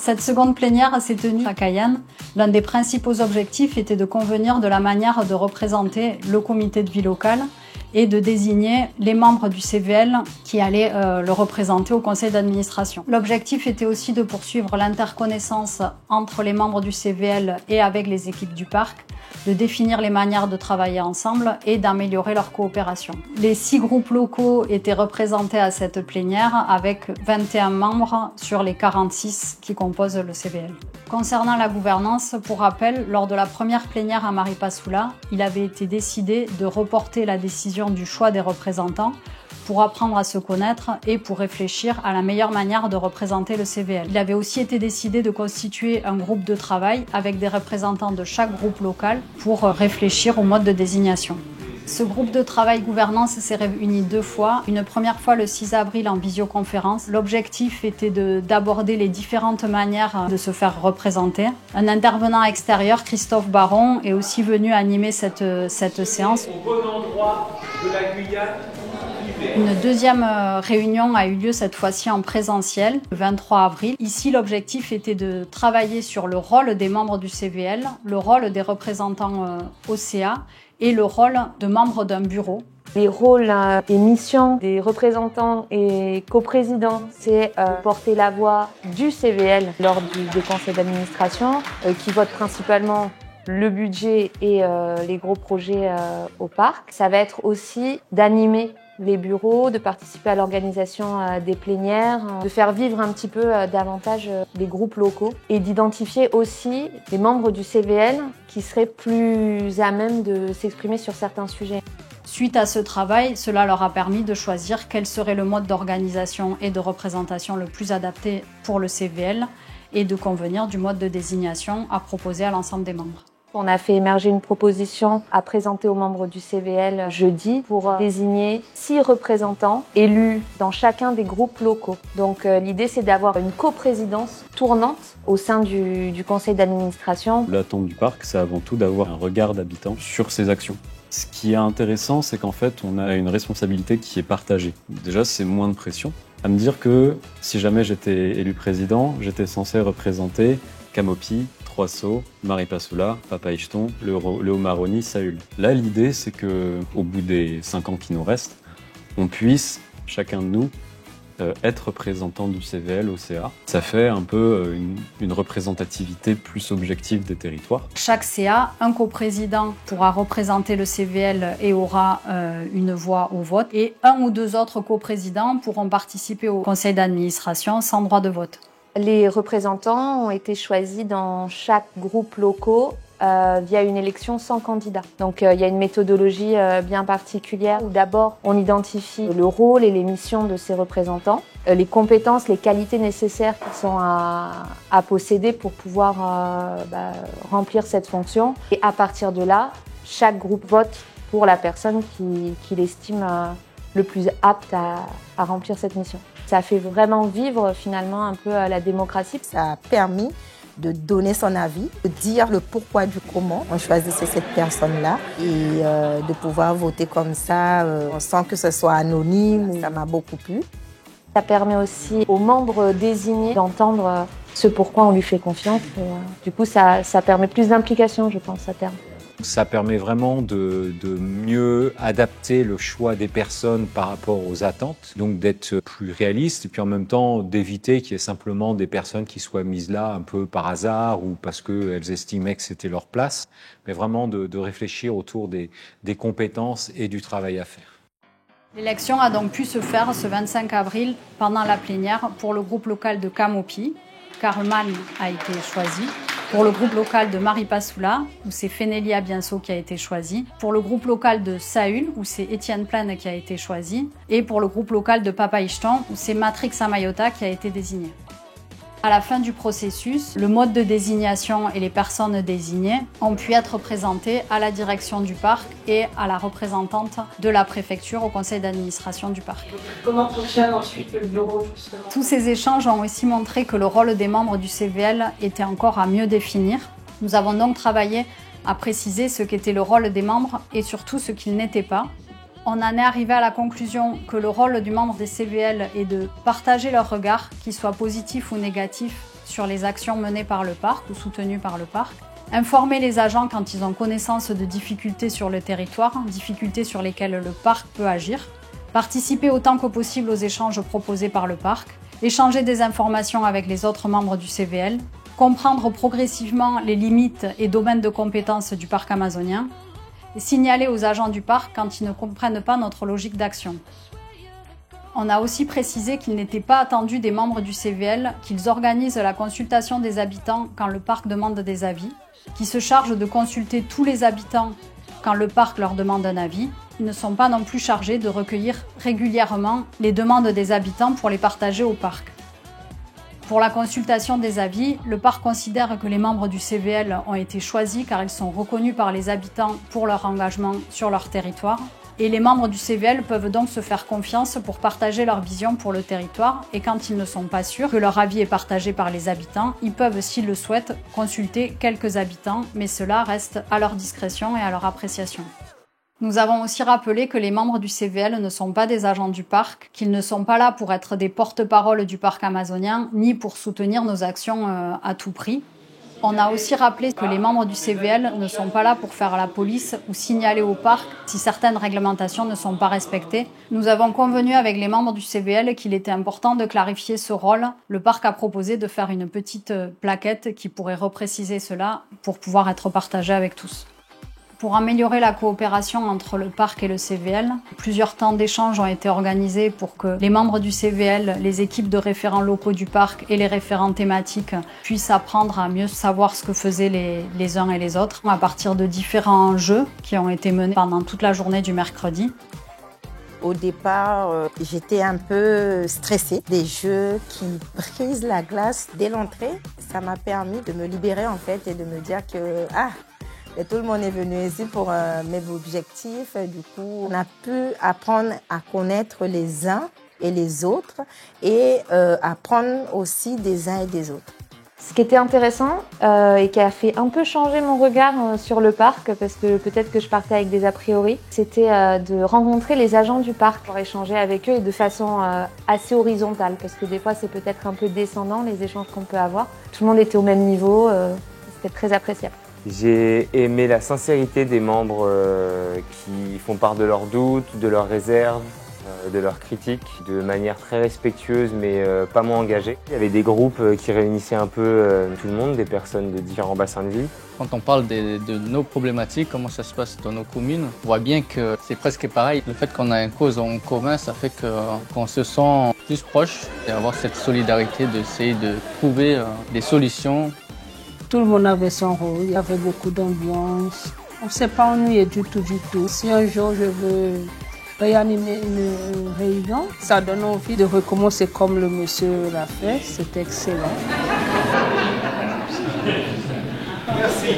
Cette seconde plénière s'est tenue à Cayenne. L'un des principaux objectifs était de convenir de la manière de représenter le comité de vie local et de désigner les membres du CVL qui allaient le représenter au conseil d'administration. L'objectif était aussi de poursuivre l'interconnaissance entre les membres du CVL et avec les équipes du parc, de définir les manières de travailler ensemble et d'améliorer leur coopération. Les 6 groupes locaux étaient représentés à cette plénière avec 21 membres sur les 46 qui composent le CVL. Concernant la gouvernance, pour rappel, lors de la première plénière à Maripasoula, il avait été décidé de reporter la décision du choix des représentants pour apprendre à se connaître et pour réfléchir à la meilleure manière de représenter le CVL. Il avait aussi été décidé de constituer un groupe de travail avec des représentants de chaque groupe local pour réfléchir au mode de désignation. Ce groupe de travail gouvernance s'est réuni 2 fois. Une première fois le 6 avril en visioconférence. L'objectif était d'aborder les différentes manières de se faire représenter. Un intervenant extérieur, Christophe Baron, est aussi venu animer cette séance. Au bon endroit de la Guyane. Une deuxième réunion a eu lieu cette fois-ci en présentiel, le 23 avril. Ici, l'objectif était de travailler sur le rôle des membres du CVL, le rôle des représentants OCA et le rôle de membres d'un bureau. Les rôles et missions des représentants et coprésidents, c'est porter la voix du CVL lors des conseils d'administration qui votent principalement le budget et les gros projets au parc. Ça va être aussi d'animer les bureaux, de participer à l'organisation des plénières, de faire vivre un petit peu davantage les groupes locaux et d'identifier aussi les membres du CVL qui seraient plus à même de s'exprimer sur certains sujets. Suite à ce travail, cela leur a permis de choisir quel serait le mode d'organisation et de représentation le plus adapté pour le CVL et de convenir du mode de désignation à proposer à l'ensemble des membres. On a fait émerger une proposition à présenter aux membres du CVL jeudi pour désigner 6 représentants élus dans chacun des groupes locaux. Donc l'idée c'est d'avoir une coprésidence tournante au sein du conseil d'administration. L'attente du parc, c'est avant tout d'avoir un regard d'habitant sur ses actions. Ce qui est intéressant, c'est qu'en fait, on a une responsabilité qui est partagée. Déjà, c'est moins de pression. À me dire que si jamais j'étais élu président, j'étais censé représenter Camopi, Trois-Sauts, Maripasoula, Papaichton, le Haut-Maroni, Saül. Là, l'idée, c'est qu'au bout des 5 ans qui nous restent, on puisse, chacun de nous, être représentant du CVL au CA. Ça fait un peu une représentativité plus objective des territoires. Chaque CA, un coprésident pourra représenter le CVL et aura une voix au vote. Et 1 ou 2 autres coprésidents pourront participer au conseil d'administration sans droit de vote. Les représentants ont été choisis dans chaque groupe local via une élection sans candidat. Donc il y a une méthodologie bien particulière où d'abord on identifie le rôle et les missions de ces représentants, les compétences, les qualités nécessaires qui sont à posséder pour pouvoir remplir cette fonction. Et à partir de là, chaque groupe vote pour la personne qu'il estime le plus apte à remplir cette mission. Ça fait vraiment vivre finalement un peu la démocratie. Ça a permis de donner son avis, de dire le pourquoi du comment on choisissait cette personne-là et de pouvoir voter comme ça sans que ce soit anonyme. Ça m'a beaucoup plu. Ça permet aussi aux membres désignés d'entendre ce pourquoi on lui fait confiance. Du coup, ça permet plus d'implication, je pense, à terme. Ça permet vraiment de mieux adapter le choix des personnes par rapport aux attentes, donc d'être plus réaliste et puis en même temps d'éviter qu'il y ait simplement des personnes qui soient mises là un peu par hasard ou parce qu'elles estimaient que c'était leur place, mais vraiment de réfléchir autour des compétences et du travail à faire. L'élection a donc pu se faire ce 25 avril pendant la plénière pour le groupe local de Camopi. Karl Mann a été choisi. Pour le groupe local de Maripasoula, où c'est Fénélia Bienso qui a été choisi. Pour le groupe local de Saül, où c'est Étienne Plane qui a été choisi. Et pour le groupe local de Papaichton, où c'est Matrix Amayota qui a été désigné. À la fin du processus, le mode de désignation et les personnes désignées ont pu être présentées à la direction du parc et à la représentante de la préfecture au conseil d'administration du parc. Comment fonctionne ensuite le bureau, justement ? Tous ces échanges ont aussi montré que le rôle des membres du CVL était encore à mieux définir. Nous avons donc travaillé à préciser ce qu'était le rôle des membres et surtout ce qu'il n'était pas. On en est arrivé à la conclusion que le rôle du membre des CVL est de partager leur regard, qu'il soit positif ou négatif, sur les actions menées par le parc ou soutenues par le parc. Informer les agents quand ils ont connaissance de difficultés sur le territoire, difficultés sur lesquelles le parc peut agir. Participer autant que possible aux échanges proposés par le parc. Échanger des informations avec les autres membres du CVL. Comprendre progressivement les limites et domaines de compétences du parc amazonien. Et signaler aux agents du parc quand ils ne comprennent pas notre logique d'action. On a aussi précisé qu'il n'était pas attendu des membres du CVL qu'ils organisent la consultation des habitants quand le parc demande des avis, qu'ils se chargent de consulter tous les habitants quand le parc leur demande un avis. Ils ne sont pas non plus chargés de recueillir régulièrement les demandes des habitants pour les partager au parc. Pour la consultation des avis, le parc considère que les membres du CVL ont été choisis car ils sont reconnus par les habitants pour leur engagement sur leur territoire. Et les membres du CVL peuvent donc se faire confiance pour partager leur vision pour le territoire et quand ils ne sont pas sûrs que leur avis est partagé par les habitants, ils peuvent, s'ils le souhaitent, consulter quelques habitants, mais cela reste à leur discrétion et à leur appréciation. Nous avons aussi rappelé que les membres du CVL ne sont pas des agents du parc, qu'ils ne sont pas là pour être des porte-parole du parc amazonien, ni pour soutenir nos actions à tout prix. On a aussi rappelé que les membres du CVL ne sont pas là pour faire la police ou signaler au parc si certaines réglementations ne sont pas respectées. Nous avons convenu avec les membres du CVL qu'il était important de clarifier ce rôle. Le parc a proposé de faire une petite plaquette qui pourrait repréciser cela pour pouvoir être partagée avec tous. Pour améliorer la coopération entre le parc et le CVL, plusieurs temps d'échange ont été organisés pour que les membres du CVL, les équipes de référents locaux du parc et les référents thématiques puissent apprendre à mieux savoir ce que faisaient les uns et les autres à partir de différents jeux qui ont été menés pendant toute la journée du mercredi. Au départ, j'étais un peu stressée. Des jeux qui brisent la glace dès l'entrée. Ça m'a permis de me libérer en fait et de me dire que et tout le monde est venu ici pour mes objectifs. Du coup, on a pu apprendre à connaître les uns et les autres et apprendre aussi des uns et des autres. Ce qui était intéressant et qui a fait un peu changer mon regard sur le parc, parce que peut-être que je partais avec des a priori, c'était de rencontrer les agents du parc pour échanger avec eux et de façon assez horizontale, parce que des fois c'est peut-être un peu descendant les échanges qu'on peut avoir. Tout le monde était au même niveau, c'était très appréciable. J'ai aimé la sincérité des membres qui font part de leurs doutes, de leurs réserves, de leurs critiques, de manière très respectueuse mais pas moins engagée. Il y avait des groupes qui réunissaient un peu tout le monde, des personnes de différents bassins de vie. Quand on parle de nos problématiques, comment ça se passe dans nos communes, on voit bien que c'est presque pareil. Le fait qu'on a une cause en commun, ça fait qu'on se sent plus proche et avoir cette solidarité d'essayer de trouver des solutions. Tout le monde avait son rôle, il y avait beaucoup d'ambiance. On ne s'est pas ennuyé du tout. Si un jour je veux réanimer une réunion, ça donne envie de recommencer comme le monsieur l'a fait. C'était excellent. Merci.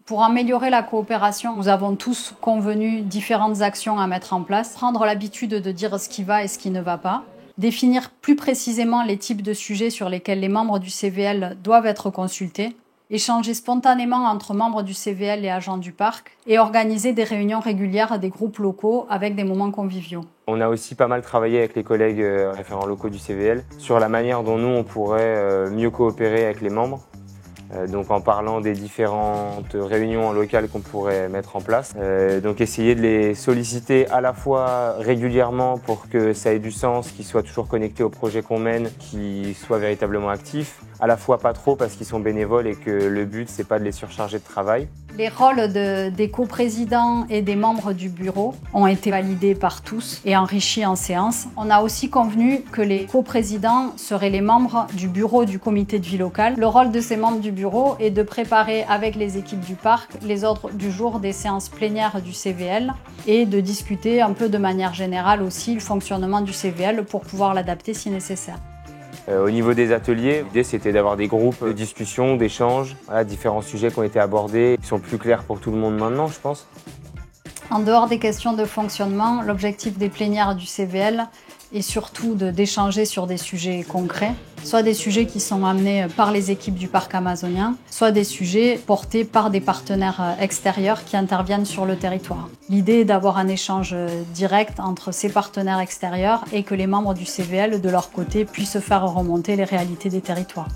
Pour améliorer la coopération, nous avons tous convenu différentes actions à mettre en place. Prendre l'habitude de dire ce qui va et ce qui ne va pas. Définir plus précisément les types de sujets sur lesquels les membres du CVL doivent être consultés, échanger spontanément entre membres du CVL et agents du parc, et organiser des réunions régulières des groupes locaux avec des moments conviviaux. On a aussi pas mal travaillé avec les collègues référents locaux du CVL sur la manière dont nous on pourrait mieux coopérer avec les membres. Donc en parlant des différentes réunions locales qu'on pourrait mettre en place. Donc essayer de les solliciter à la fois régulièrement pour que ça ait du sens, qu'ils soient toujours connectés au projet qu'on mène, qu'ils soient véritablement actifs, à la fois pas trop parce qu'ils sont bénévoles et que le but c'est pas de les surcharger de travail. Les rôles des coprésidents et des membres du bureau ont été validés par tous et enrichis en séance. On a aussi convenu que les coprésidents seraient les membres du bureau du comité de vie locale. Le rôle de ces membres du bureau est de préparer avec les équipes du parc les ordres du jour des séances plénières du CVL et de discuter un peu de manière générale aussi le fonctionnement du CVL pour pouvoir l'adapter si nécessaire. Au niveau des ateliers, l'idée c'était d'avoir des groupes de discussion, d'échanges, différents sujets qui ont été abordés, qui sont plus clairs pour tout le monde maintenant, je pense. En dehors des questions de fonctionnement, l'objectif des plénières du CVL et surtout d'échanger sur des sujets concrets, soit des sujets qui sont amenés par les équipes du parc amazonien, soit des sujets portés par des partenaires extérieurs qui interviennent sur le territoire. L'idée est d'avoir un échange direct entre ces partenaires extérieurs et que les membres du CVL, de leur côté, puissent faire remonter les réalités des territoires.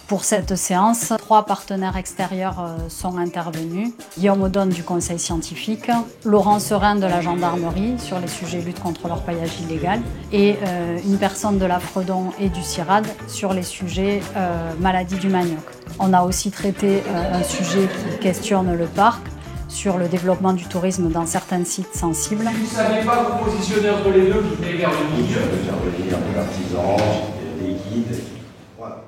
Pour cette séance, 3 partenaires extérieurs sont intervenus. Guillaume Audonne du Conseil scientifique, Laurent Serin de la gendarmerie sur les sujets lutte contre l'orpaillage illégal et une personne de la Fredon et du CIRAD sur les sujets maladie du manioc. On a aussi traité un sujet qui questionne le parc sur le développement du tourisme dans certains sites sensibles. Si vous ne savez pas vous positionner entre les deux, vous venez vers le milieu. Je peux faire venir des artisans, des guides. Voilà.